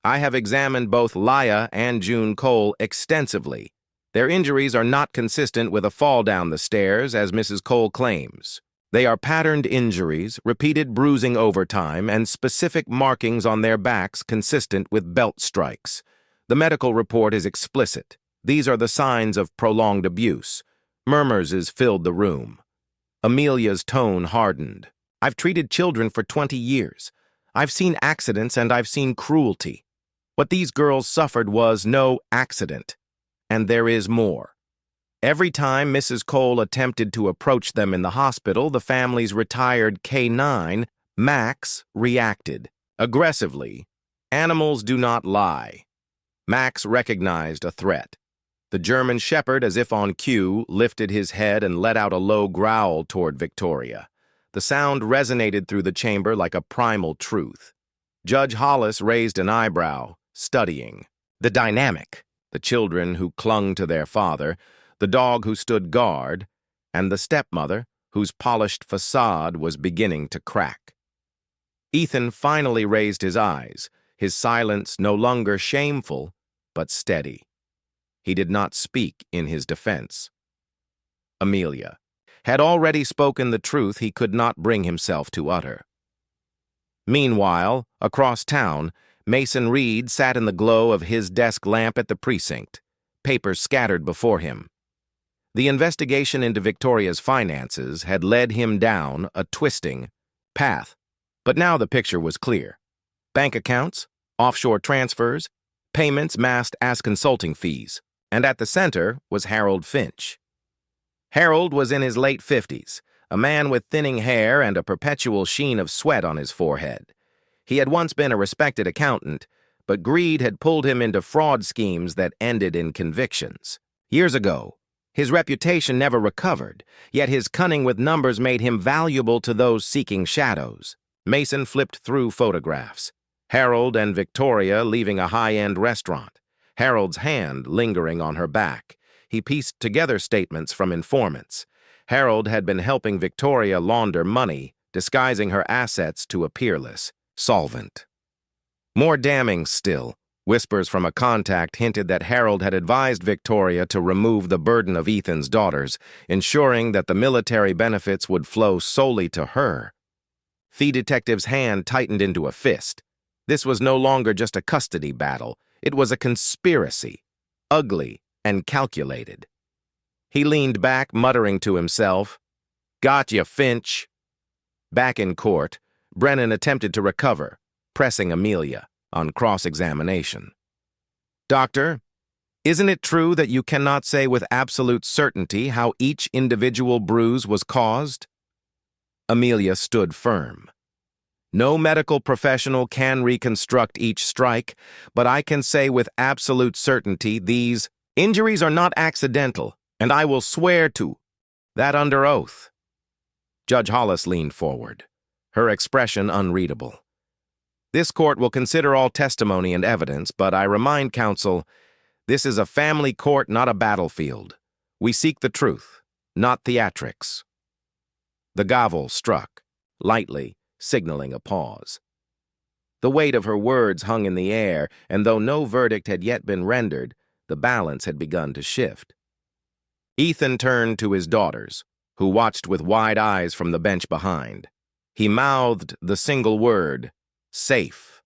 "I have examined both Laya and June Cole extensively. Their injuries are not consistent with a fall down the stairs, as Mrs. Cole claims. They are patterned injuries, repeated bruising over time, and specific markings on their backs consistent with belt strikes. The medical report is explicit. These are the signs of prolonged abuse." Murmurs filled the room. Amelia's tone hardened. "I've treated children for 20 years. I've seen accidents and I've seen cruelty. What these girls suffered was no accident. And there is more. Every time Mrs. Cole attempted to approach them in the hospital, the family's retired K9, Max, reacted. Aggressively. Animals do not lie. Max recognized a threat. The German shepherd, as if on cue, lifted his head and let out a low growl toward Victoria. The sound resonated through the chamber like a primal truth. Judge Hollis raised an eyebrow, studying the dynamic. the children who clung to their father, the dog who stood guard, and the stepmother whose polished facade was beginning to crack. Ethan finally raised his eyes, his silence no longer shameful, but steady. He did not speak in his defense. Amelia had already spoken the truth he could not bring himself to utter. Meanwhile, across town, Mason Reed sat in the glow of his desk lamp at the precinct, papers scattered before him. The investigation into Victoria's finances had led him down a twisting path, but now the picture was clear. Bank accounts, offshore transfers, payments masked as consulting fees, and at the center was Harold Finch. Harold was in his late 50s, a man with thinning hair and a perpetual sheen of sweat on his forehead. He had once been a respected accountant, but greed had pulled him into fraud schemes that ended in convictions. Years ago, his reputation never recovered, yet his cunning with numbers made him valuable to those seeking shadows. Mason flipped through photographs. Harold and Victoria leaving a high-end restaurant, Harold's hand lingering on her back. He pieced together statements from informants. Harold had been helping Victoria launder money, disguising her assets to appearless solvent. More damning still, whispers from a contact hinted that Harold had advised Victoria to remove the burden of Ethan's daughters, ensuring that the military benefits would flow solely to her. The detective's hand tightened into a fist. This was no longer just a custody battle. It was a conspiracy, ugly and calculated. He leaned back, muttering to himself, "Got you, Finch." Back in court, Brennan attempted to recover, pressing Amelia on cross-examination. "Doctor, isn't it true that you cannot say with absolute certainty how each individual bruise was caused?" Amelia stood firm. "No medical professional can reconstruct each strike, but I can say with absolute certainty these injuries are not accidental, and I will swear to that under oath." Judge Hollis leaned forward, her expression unreadable. "This court will consider all testimony and evidence, but I remind counsel, this is a family court, not a battlefield. We seek the truth, not theatrics." The gavel struck, lightly, signaling a pause. The weight of her words hung in the air, and though no verdict had yet been rendered, the balance had begun to shift. Ethan turned to his daughters, who watched with wide eyes from the bench behind. He mouthed the single word, "safe."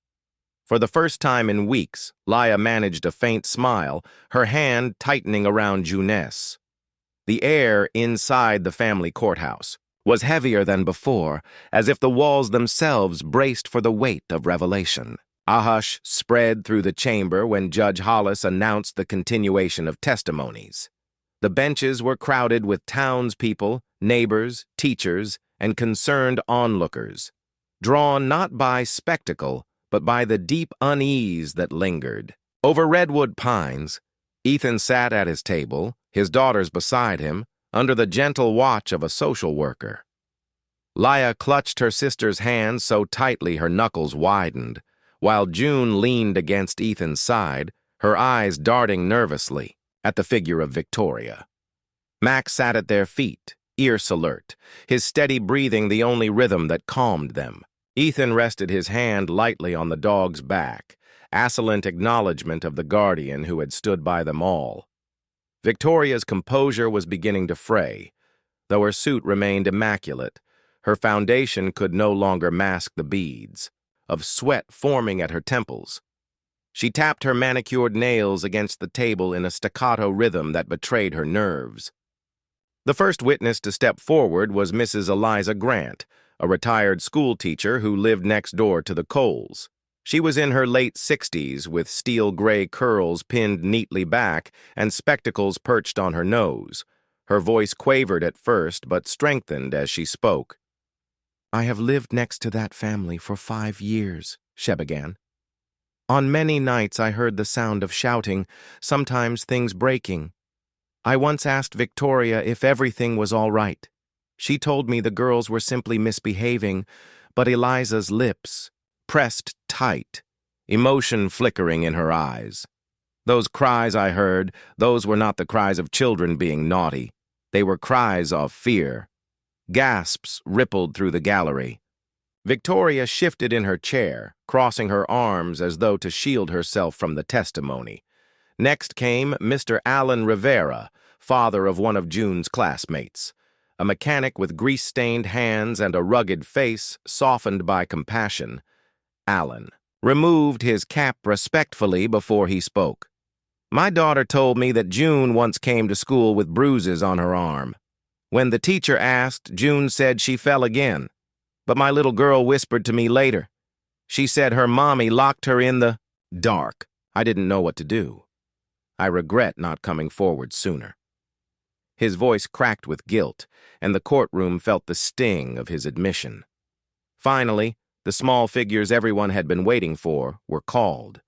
For the first time in weeks, Laya managed a faint smile, her hand tightening around Juness. The air inside the family courthouse was heavier than before, as if the walls themselves braced for the weight of revelation. A hush spread through the chamber when Judge Hollis announced the continuation of testimonies. The benches were crowded with townspeople, neighbors, teachers, and concerned onlookers, drawn not by spectacle, but by the deep unease that lingered. Over redwood pines, Ethan sat at his table, his daughters beside him, under the gentle watch of a social worker. Laya clutched her sister's hand so tightly her knuckles widened, while June leaned against Ethan's side, her eyes darting nervously at the figure of Victoria. Max sat at their feet, ears alert, his steady breathing the only rhythm that calmed them. Ethan rested his hand lightly on the dog's back, assolent acknowledgement of the guardian who had stood by them all. Victoria's composure was beginning to fray. Though her suit remained immaculate, her foundation could no longer mask the beads of sweat forming at her temples. She tapped her manicured nails against the table in a staccato rhythm that betrayed her nerves. The first witness to step forward was Mrs. Eliza Grant, a retired schoolteacher who lived next door to the Coles. She was in her late 60s with steel-gray curls pinned neatly back and spectacles perched on her nose. Her voice quavered at first but strengthened as she spoke. "I have lived next to that family for 5 years," she began. "On many nights I heard the sound of shouting, sometimes things breaking. I once asked Victoria if everything was all right. She told me the girls were simply misbehaving, but Eliza's lips pressed tight, emotion flickering in her eyes. Those cries I heard, those were not the cries of children being naughty. They were cries of fear. Gasps rippled through the gallery. Victoria shifted in her chair, crossing her arms as though to shield herself from the testimony. Next came Mr. Alan Rivera, father of one of June's classmates. A mechanic with grease-stained hands and a rugged face softened by compassion. Alan removed his cap respectfully before he spoke. My daughter told me that June once came to school with bruises on her arm. When the teacher asked, June said she fell again. But my little girl whispered to me later. She said her mommy locked her in the dark. I didn't know what to do. I regret not coming forward sooner. His voice cracked with guilt, and the courtroom felt the sting of his admission. Finally, the small figures everyone had been waiting for were called.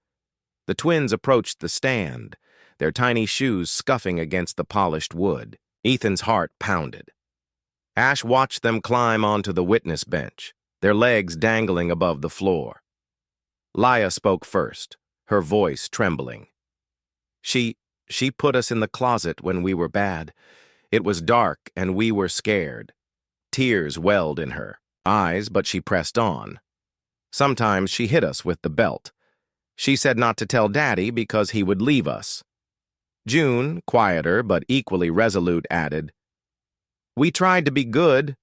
The twins approached the stand, their tiny shoes scuffing against the polished wood. Ethan's heart pounded. Ash watched them climb onto the witness bench, their legs dangling above the floor. Laya spoke first, her voice trembling. She put us in the closet when we were bad. It was dark and we were scared. Tears welled in her eyes, but she pressed on. Sometimes she hit us with the belt. She said not to tell Daddy because he would leave us. June, quieter but equally resolute, added, We tried to be good,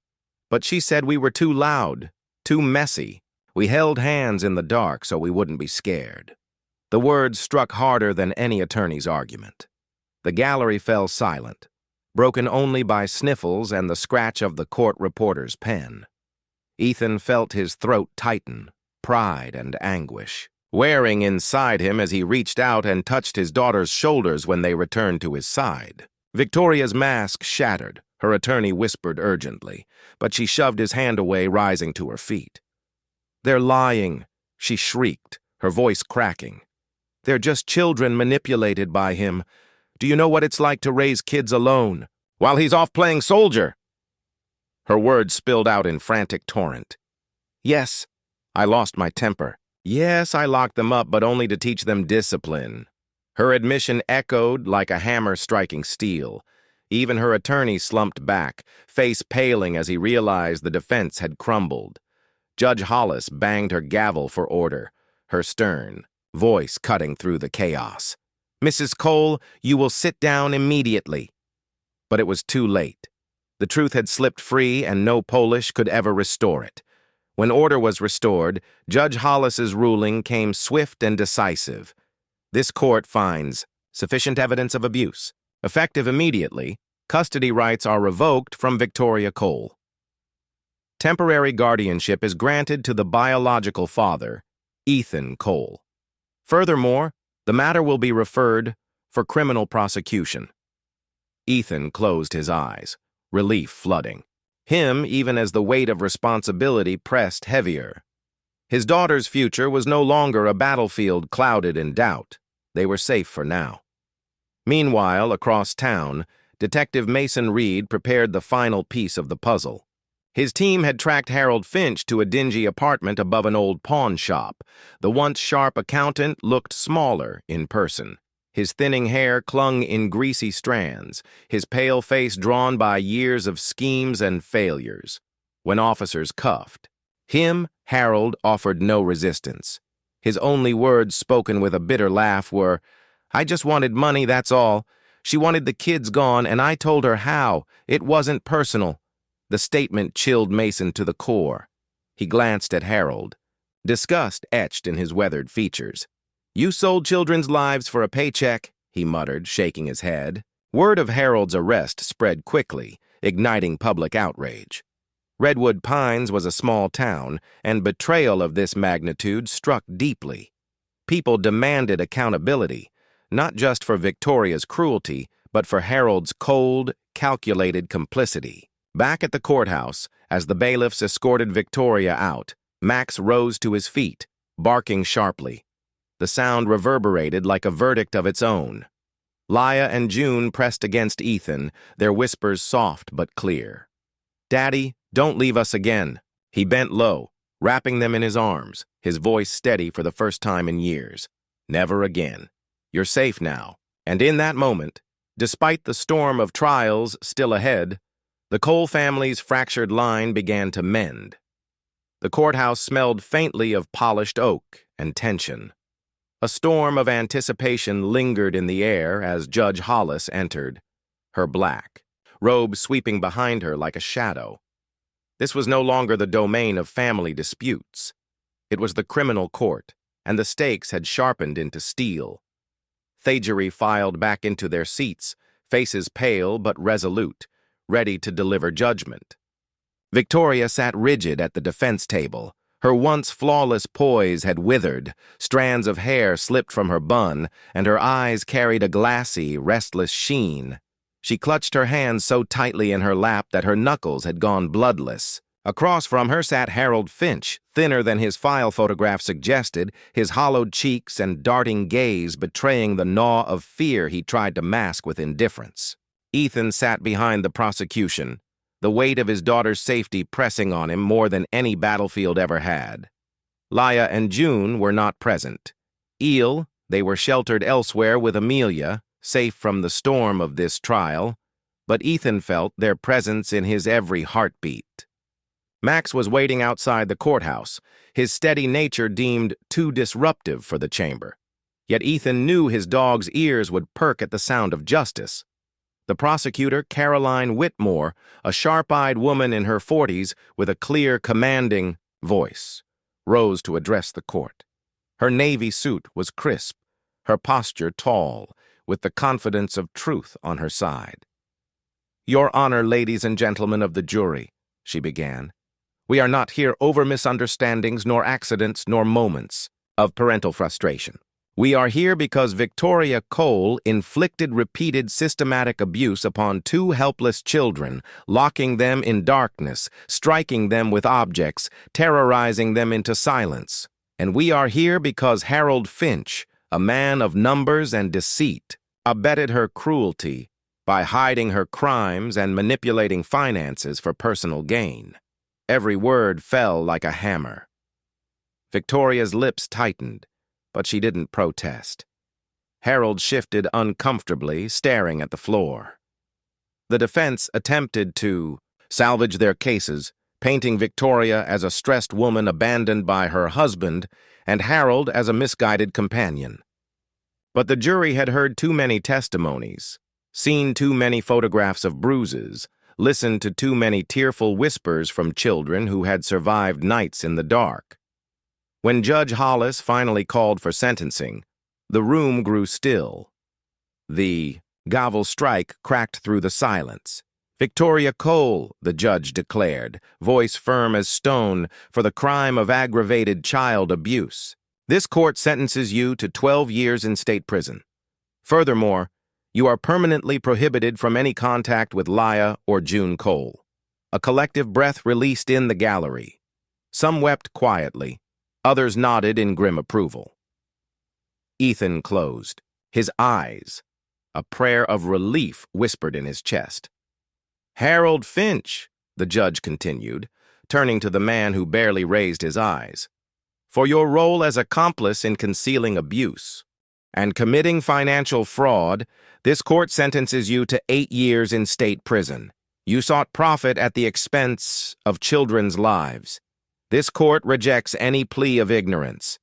but she said we were too loud, too messy. We held hands in the dark so we wouldn't be scared. The words struck harder than any attorney's argument. The gallery fell silent, broken only by sniffles and the scratch of the court reporter's pen. Ethan felt his throat tighten, pride and anguish, wearing inside him as he reached out and touched his daughter's shoulders when they returned to his side. Victoria's mask shattered, her attorney whispered urgently, but she shoved his hand away, rising to her feet. They're lying, she shrieked, her voice cracking. They're just children manipulated by him. Do you know what it's like to raise kids alone, while he's off playing soldier? Her words spilled out in frantic torrent. Yes, I lost my temper. Yes, I locked them up, but only to teach them discipline. Her admission echoed like a hammer striking steel. Even her attorney slumped back, face paling as he realized the defense had crumbled. Judge Hollis banged her gavel for order, her stern voice cutting through the chaos. Mrs. Cole, you will sit down immediately. But it was too late. The truth had slipped free and no Polish could ever restore it. When order was restored, Judge Hollis's ruling came swift and decisive. This court finds sufficient evidence of abuse. Effective immediately, custody rights are revoked from Victoria Cole. Temporary guardianship is granted to the biological father, Ethan Cole. Furthermore, the matter will be referred for criminal prosecution. Ethan closed his eyes, relief flooding him even as the weight of responsibility pressed heavier. His daughter's future was no longer a battlefield clouded in doubt. They were safe for now. Meanwhile, across town, Detective Mason Reed prepared the final piece of the puzzle. His team had tracked Harold Finch to a dingy apartment above an old pawn shop. The once sharp accountant looked smaller in person. His thinning hair clung in greasy strands, his pale face drawn by years of schemes and failures. When officers cuffed him, Harold offered no resistance. His only words, spoken with a bitter laugh, were, I just wanted money, that's all. She wanted the kids gone, and I told her how. It wasn't personal. The statement chilled Mason to the core. He glanced at Harold, disgust etched in his weathered features. You sold children's lives for a paycheck, he muttered, shaking his head. Word of Harold's arrest spread quickly, igniting public outrage. Redwood Pines was a small town, and betrayal of this magnitude struck deeply. People demanded accountability, not just for Victoria's cruelty, but for Harold's cold, calculated complicity. Back at the courthouse, as the bailiffs escorted Victoria out, Max rose to his feet, barking sharply. The sound reverberated like a verdict of its own. Laya and June pressed against Ethan, their whispers soft but clear. Daddy, don't leave us again. He bent low, wrapping them in his arms, his voice steady for the first time in years. Never again. You're safe now. And in that moment, despite the storm of trials still ahead, the Cole family's fractured line began to mend. The courthouse smelled faintly of polished oak and tension. A storm of anticipation lingered in the air as Judge Hollis entered, her black robe sweeping behind her like a shadow. This was no longer the domain of family disputes. It was the criminal court, and the stakes had sharpened into steel. Thagery filed back into their seats, faces pale but resolute, ready to deliver judgment. Victoria sat rigid at the defense table. Her once flawless poise had withered, strands of hair slipped from her bun, and her eyes carried a glassy, restless sheen. She clutched her hands so tightly in her lap that her knuckles had gone bloodless. Across from her sat Harold Finch, thinner than his file photograph suggested, his hollowed cheeks and darting gaze betraying the gnaw of fear he tried to mask with indifference. Ethan sat behind the prosecution, the weight of his daughter's safety pressing on him more than any battlefield ever had. Laya and June were not present. They were sheltered elsewhere with Amelia, safe from the storm of this trial, but Ethan felt their presence in his every heartbeat. Max was waiting outside the courthouse, his steady nature deemed too disruptive for the chamber. Yet Ethan knew his dog's ears would perk at the sound of justice. The prosecutor, Caroline Whitmore, a sharp-eyed woman in her 40s with a clear, commanding voice, rose to address the court. Her navy suit was crisp, her posture tall, with the confidence of truth on her side. "Your Honor, ladies and gentlemen of the jury," she began, "we are not here over misunderstandings nor accidents nor moments of parental frustration. We are here because Victoria Cole inflicted repeated systematic abuse upon two helpless children, locking them in darkness, striking them with objects, terrorizing them into silence. And we are here because Harold Finch, a man of numbers and deceit, abetted her cruelty by hiding her crimes and manipulating finances for personal gain." Every word fell like a hammer. Victoria's lips tightened, but she didn't protest. Harold shifted uncomfortably, staring at the floor. The defense attempted to salvage their cases, painting Victoria as a stressed woman abandoned by her husband and Harold as a misguided companion. But the jury had heard too many testimonies, seen too many photographs of bruises, listened to too many tearful whispers from children who had survived nights in the dark. When Judge Hollis finally called for sentencing, the room grew still. The gavel strike cracked through the silence. "Victoria Cole," the judge declared, voice firm as stone, "for the crime of aggravated child abuse. This court sentences you to 12 years in state prison. Furthermore, you are permanently prohibited from any contact with Laya or June Cole." A collective breath released in the gallery. Some wept quietly, others nodded in grim approval. Ethan closed, his eyes, a prayer of relief whispered in his chest. "Harold Finch," the judge continued, turning to the man who barely raised his eyes, "for your role as accomplice in concealing abuse and committing financial fraud, this court sentences you to 8 years in state prison. You sought profit at the expense of children's lives. This court rejects any plea of ignorance."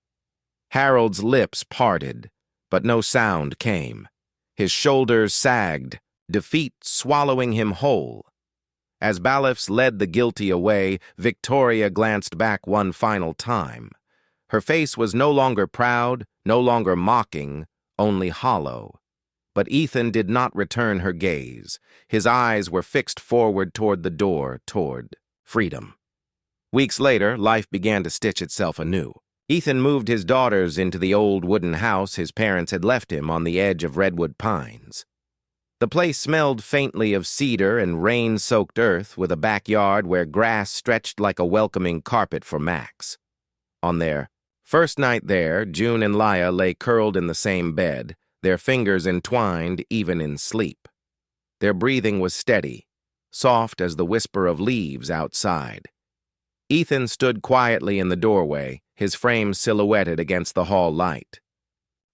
Harold's lips parted, but no sound came. His shoulders sagged, defeat swallowing him whole. As bailiffs led the guilty away, Victoria glanced back one final time. Her face was no longer proud, no longer mocking, only hollow. But Ethan did not return her gaze. His eyes were fixed forward toward the door, toward freedom. Weeks later, life began to stitch itself anew. Ethan moved his daughters into the old wooden house his parents had left him on the edge of redwood pines. The place smelled faintly of cedar and rain-soaked earth, with a backyard where grass stretched like a welcoming carpet for Max. On their first night there, June and Laya lay curled in the same bed, their fingers entwined even in sleep. Their breathing was steady, soft as the whisper of leaves outside. Ethan stood quietly in the doorway, his frame silhouetted against the hall light.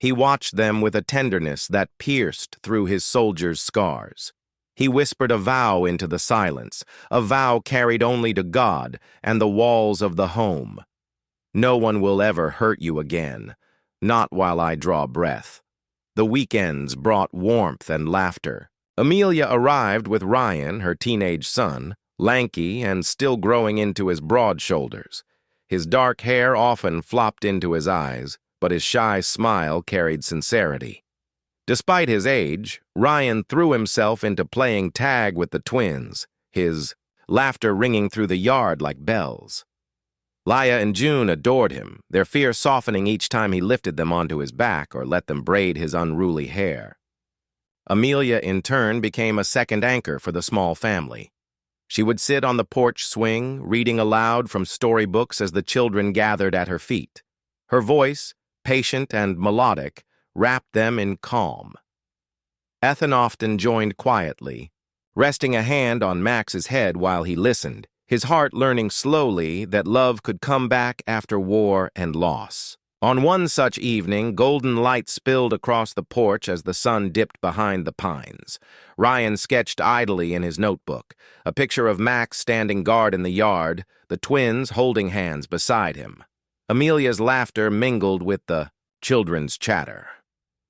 He watched them with a tenderness that pierced through his soldier's scars. He whispered a vow into the silence, a vow carried only to God and the walls of the home. No one will ever hurt you again, not while I draw breath. The weekends brought warmth and laughter. Amelia arrived with Ryan, her teenage son, lanky and still growing into his broad shoulders. His dark hair often flopped into his eyes, but his shy smile carried sincerity. Despite his age, Ryan threw himself into playing tag with the twins, his laughter ringing through the yard like bells. Laya and June adored him, their fear softening each time he lifted them onto his back or let them braid his unruly hair. Amelia, in turn, became a second anchor for the small family. She would sit on the porch swing, reading aloud from storybooks as the children gathered at her feet. Her voice, patient and melodic, wrapped them in calm. Ethan often joined quietly, resting a hand on Max's head while he listened, his heart learning slowly that love could come back after war and loss. On one such evening, golden light spilled across the porch as the sun dipped behind the pines. Ryan sketched idly in his notebook, a picture of Max standing guard in the yard, the twins holding hands beside him. Amelia's laughter mingled with the children's chatter.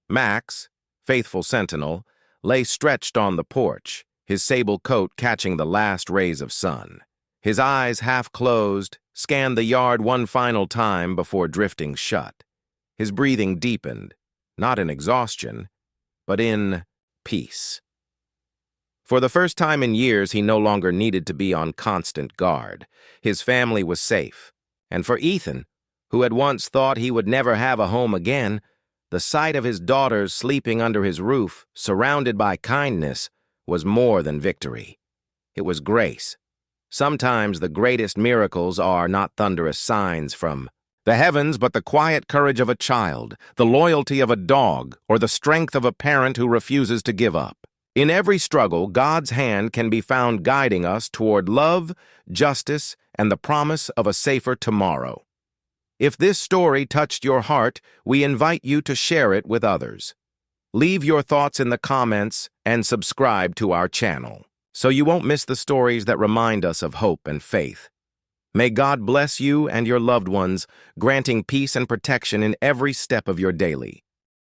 Max, faithful sentinel, lay stretched on the porch, his sable coat catching the last rays of sun. His eyes, half closed, scanned the yard one final time before drifting shut. His breathing deepened, not in exhaustion, but in peace. For the first time in years, he no longer needed to be on constant guard. His family was safe. And for Ethan, who had once thought he would never have a home again, the sight of his daughters sleeping under his roof, surrounded by kindness, was more than victory. It was grace. Sometimes the greatest miracles are not thunderous signs from the heavens, but the quiet courage of a child, the loyalty of a dog, or the strength of a parent who refuses to give up. In every struggle, God's hand can be found guiding us toward love, justice, and the promise of a safer tomorrow. If this story touched your heart, we invite you to share it with others. Leave your thoughts in the comments and subscribe to our channel, so you won't miss the stories that remind us of hope and faith. May God bless you and your loved ones, granting peace and protection in every step of your daily.